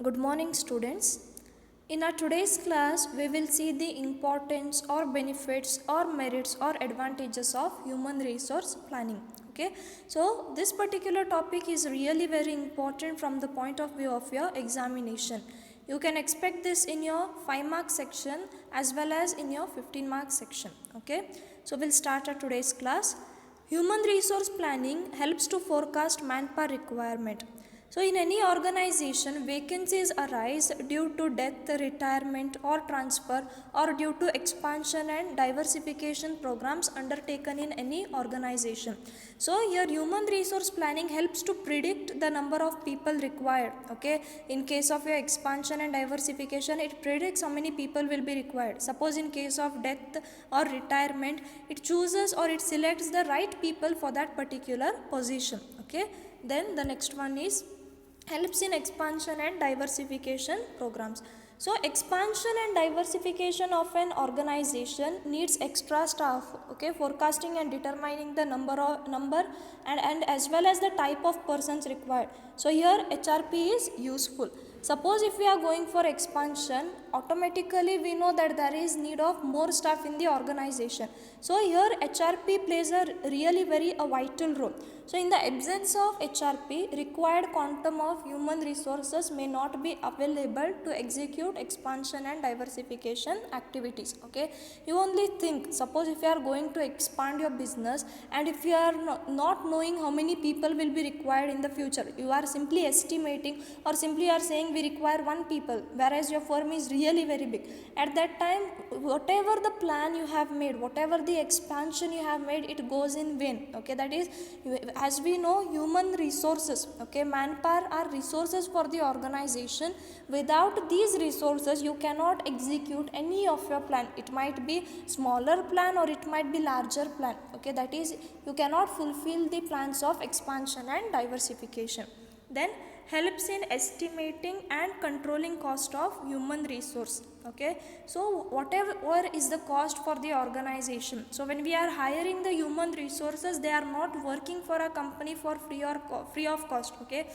Good morning, students. In our today's class, we will see the importance or benefits or merits or advantages of human resource planning. Okay, so this particular topic is really very important from the point of view of your examination. You can expect this in your 5-mark section as well as in your 15-mark section. Okay, so we'll start our today's class. Human resource planning helps to forecast manpower requirement. So, in any organization, vacancies arise due to death, retirement, or transfer, or due to expansion and diversification programs undertaken in any organization. So, here human resource planning helps to predict the number of people required. Okay, in case of your expansion and diversification, it predicts how many people will be required. Suppose in case of death or retirement, it chooses or it selects the right people for that particular position. Okay, then the next one is helps in expansion and diversification programs. So expansion and diversification of an organization needs extra staff, okay, forecasting and determining the number and as well as the type of persons required. So here HRP is useful. Suppose if we are going for expansion, automatically we know that there is need of more staff in the organization. So here HRP plays a really very vital role. So in the absence of HRP, required quantum of human resources may not be available to execute expansion and diversification activities. Okay, you only think, suppose if you are going to expand your business and if you are not knowing how many people will be required in the future, you are simply estimating or simply are saying we require 1 people, whereas your firm is really very big. At that time, whatever the plan you have made, whatever the expansion you have made, it goes in vain. Okay, that is, as we know, human resources, okay, manpower are resources for the organization. Without these resources, you cannot execute any of your plan. It might be smaller plan or it might be larger plan. Okay, that is, you cannot fulfill the plans of expansion and diversification. Then helps in estimating and controlling cost of human resource. Okay, so whatever is the cost for the organization, so when we are hiring the human resources, they are not working for a company for free of cost. Okay,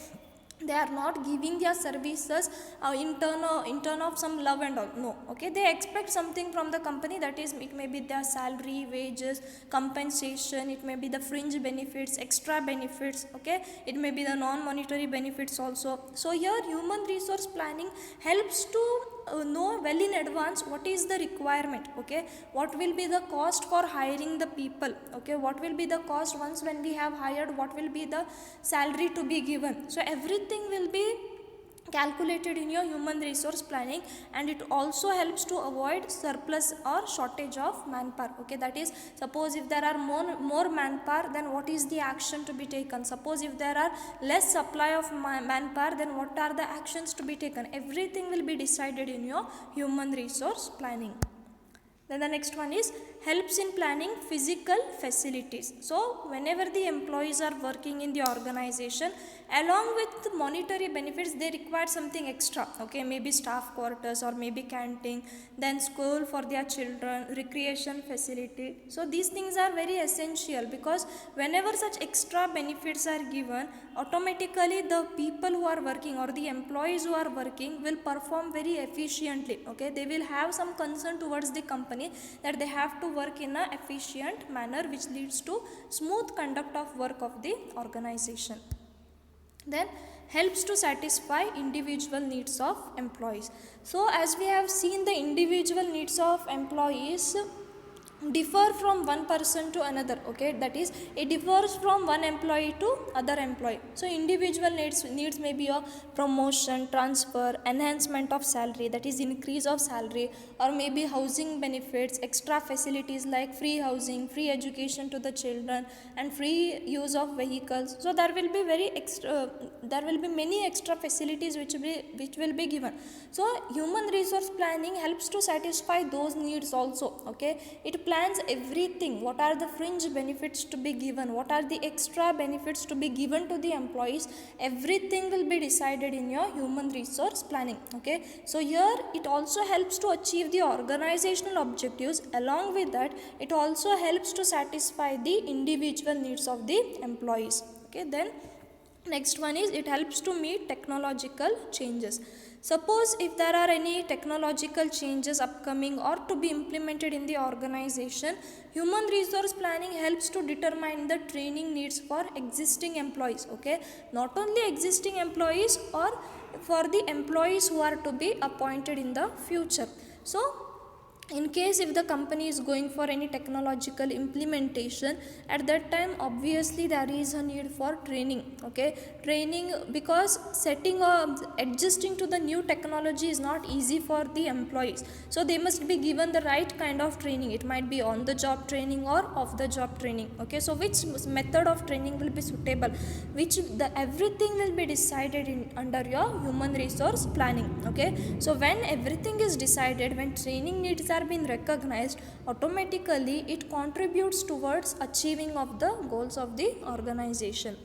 they are not giving their services in turn of some love and all. No. Okay, they expect something from the company, that is, it may be their salary, wages, compensation, it may be the fringe benefits, extra benefits. Okay, it may be the non-monetary benefits also. So here human resource planning helps to know well in advance what is the requirement. Okay, what will be the cost for hiring the people. Okay, what will be the cost once when we have hired, what will be the salary to be given. So everything will be calculated in your human resource planning, and it also helps to avoid surplus or shortage of manpower. Okay, that is, suppose if there are more manpower, then what is the action to be taken. Suppose if there are less supply of manpower, then what are the actions to be taken. Everything will be decided in your human resource planning. Then the next one is helps in planning physical facilities. So whenever the employees are working in the organization, along with monetary benefits, they require something extra. Okay, maybe staff quarters or maybe canteen, then school for their children, recreation facility. So these things are very essential, because whenever such extra benefits are given, automatically the people who are working or the employees who are working will perform very efficiently. Okay, they will have some concern towards the company that they have to work in an efficient manner, which leads to smooth conduct of work of the organization. Then helps to satisfy individual needs of employees. So as we have seen, the individual needs of employees differ from one person to another. Okay, that is, it differs from one employee to other employee. So individual needs may be a promotion, transfer, enhancement of salary, that is increase of salary, or maybe housing benefits, extra facilities like free housing, free education to the children, and free use of vehicles. So there will be many extra facilities which will be given. So human resource planning helps to satisfy those needs also. Okay, it plans everything. What are the fringe benefits to be given, what are the extra benefits to be given to the employees, everything will be decided in your human resource planning. Okay, so here it also helps to achieve the organizational objectives. Along with that, it also helps to satisfy the individual needs of the employees. Okay, then next one is it helps to meet technological changes. Suppose if there are any technological changes upcoming or to be implemented in the organization, human resource planning helps to determine the training needs for existing employees, okay, not only existing employees or for the employees who are to be appointed in the future. So in case if the company is going for any technological implementation, at that time obviously there is a need for training, okay, training, because setting adjusting to the new technology is not easy for the employees, so they must be given the right kind of training. It might be on the job training or off the job training, okay. So which method of training will be suitable, which the everything will be decided in under your human resource planning, okay. So when everything is decided, when training needs are been recognized, automatically it contributes towards achieving of the goals of the organization.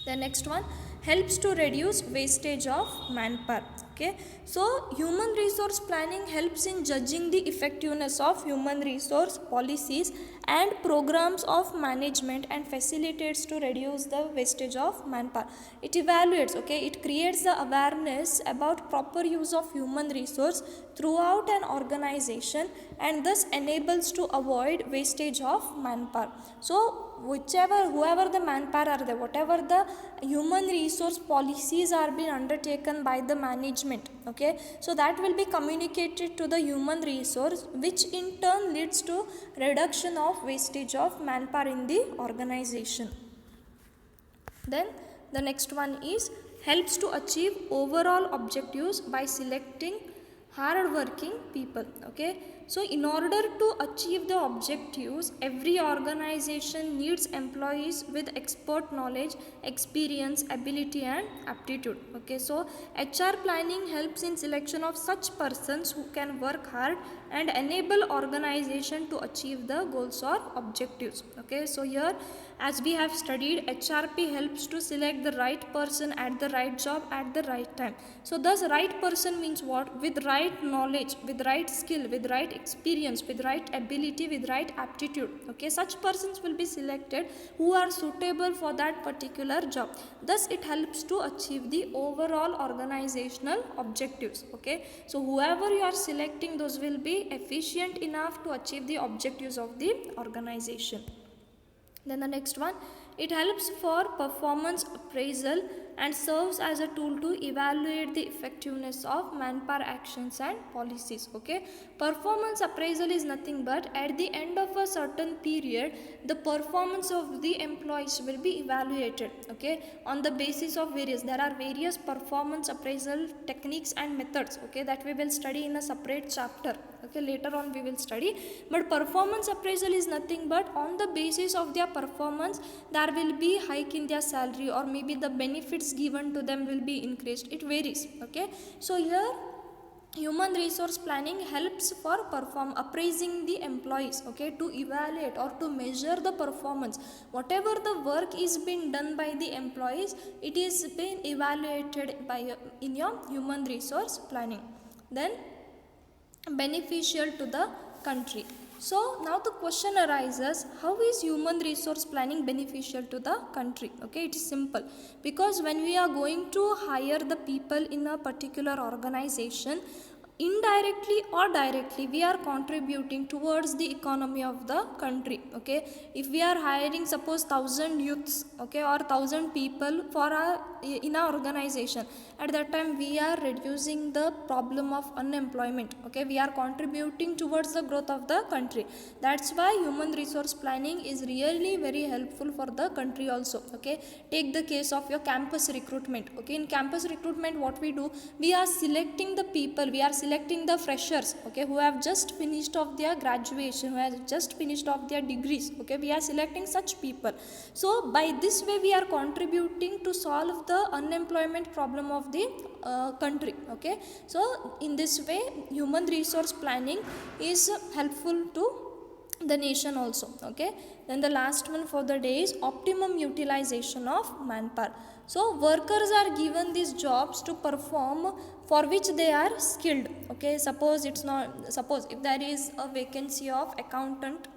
The next one, helps to reduce wastage of manpower, okay. So human resource planning helps in judging the effectiveness of human resource policies and programs of management and facilitates to reduce the wastage of manpower. It evaluates, okay, it creates the awareness about proper use of human resource throughout an organization and thus enables to avoid wastage of manpower. So whoever the manpower are there, whatever the human resource policies are being undertaken by the management, okay, so that will be communicated to the human resource, which in turn leads to reduction of wastage of manpower in the organization. Then the next one is helps to achieve overall objectives by selecting hard working people, okay. So in order to achieve the objectives, every organization needs employees with expert knowledge, experience, ability and aptitude, okay. So HR planning helps in selection of such persons who can work hard and enable organization to achieve the goals or objectives, okay. So here, as we have studied, HRP helps to select the right person at the right job at the right time. So thus right person means what? With right knowledge, with right skill, with right experience, with right ability, with right aptitude, okay. Such persons will be selected who are suitable for that particular job. Thus it helps to achieve the overall organizational objectives, okay. So whoever you are selecting, those will be efficient enough to achieve the objectives of the organization. Then the next one, it helps for performance appraisal and serves as a tool to evaluate the effectiveness of manpower actions and policies, okay. Performance appraisal is nothing but at the end of a certain period, the performance of the employees will be evaluated, okay, on the basis of there are various performance appraisal techniques and methods, okay, that we will study in a separate chapter, okay, later on we will study. But performance appraisal is nothing but on the basis of their performance, there will be hike in their salary or maybe the benefits given to them will be increased. It varies, okay. So here human resource planning helps for appraising the employees, okay, to evaluate or to measure the performance. Whatever the work is being done by the employees, it is being evaluated by in your human resource planning. Then beneficial to the country. So now the question arises, how is human resource planning beneficial to the country? Okay, it is simple, because when we are going to hire the people in a particular organization, indirectly or directly we are contributing towards the economy of the country, okay. If we are hiring suppose 1000 youths, okay, or 1000 people for in our organization, at that time we are reducing the problem of unemployment, okay. We are contributing towards the growth of the country. That's why human resource planning is really very helpful for the country also, okay. Take the case of your campus recruitment, okay. In campus recruitment, what we do, we are selecting the people, we are selecting the freshers, okay, who have just finished off their graduation, who have just finished off their degrees, okay. We are selecting such people. So by this way we are contributing to solve the unemployment problem of the country, okay. So in this way human resource planning is helpful to the nation also, okay. Then the last one for the day is optimum utilization of manpower. So workers are given these jobs to perform for which they are skilled, okay. Suppose if there is a vacancy of accountant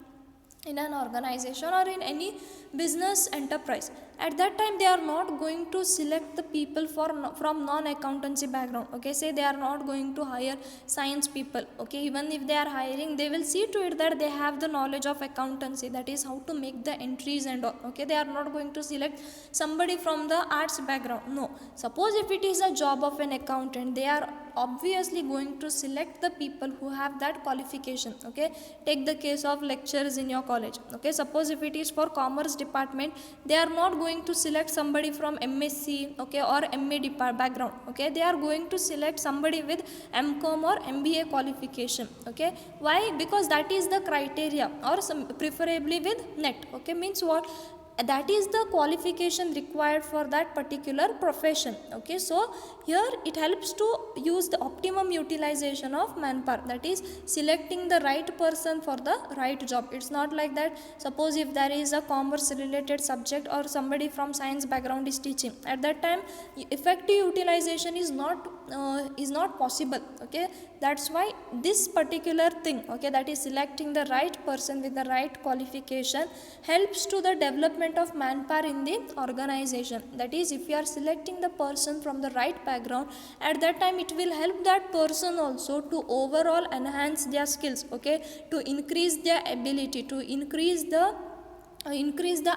in an organization or in any business enterprise, At that time they are not going to select the people from non-accountancy background. Okay, say they are not going to hire science people. Okay, even if they are hiring, they will see to it that they have the knowledge of accountancy, that is how to make the entries and all. Okay, they are not going to select somebody from the arts background. No, suppose if it is a job of an accountant, they are obviously going to select the people who have that qualification. Okay, take the case of lecturers in your college. Okay, suppose if it is for commerce department, they are not going to select somebody from MSc, okay, or MA background. Okay, they are going to select somebody with MCom or MBA qualification. Okay, why? Because that is the criteria, or preferably with net. Okay, means what? That is the qualification required for that particular profession. Okay, so here it helps to use the optimum utilization of manpower, that is selecting the right person for the right job. It's not like that, suppose if there is a commerce related subject or somebody from science background is teaching, at that time effective utilization is not possible. Okay, that's why this particular thing, okay, that is selecting the right person with the right qualification, helps to the development of manpower in the organization. That is, if you are selecting the person from the right background, at that time it will help that person also to overall enhance their skills. Okay, to increase their ability, to increase the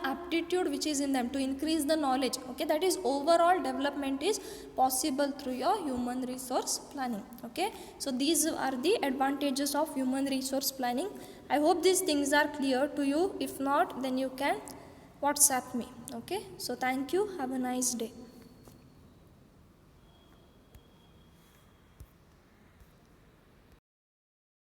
aptitude which is in them, to increase the knowledge. Okay, that is overall development is possible through your human resource planning. Okay, so these are the advantages of human resource planning. I hope these things are clear to you. If not, then you can WhatsApp me. Okay, so thank you, have a nice day.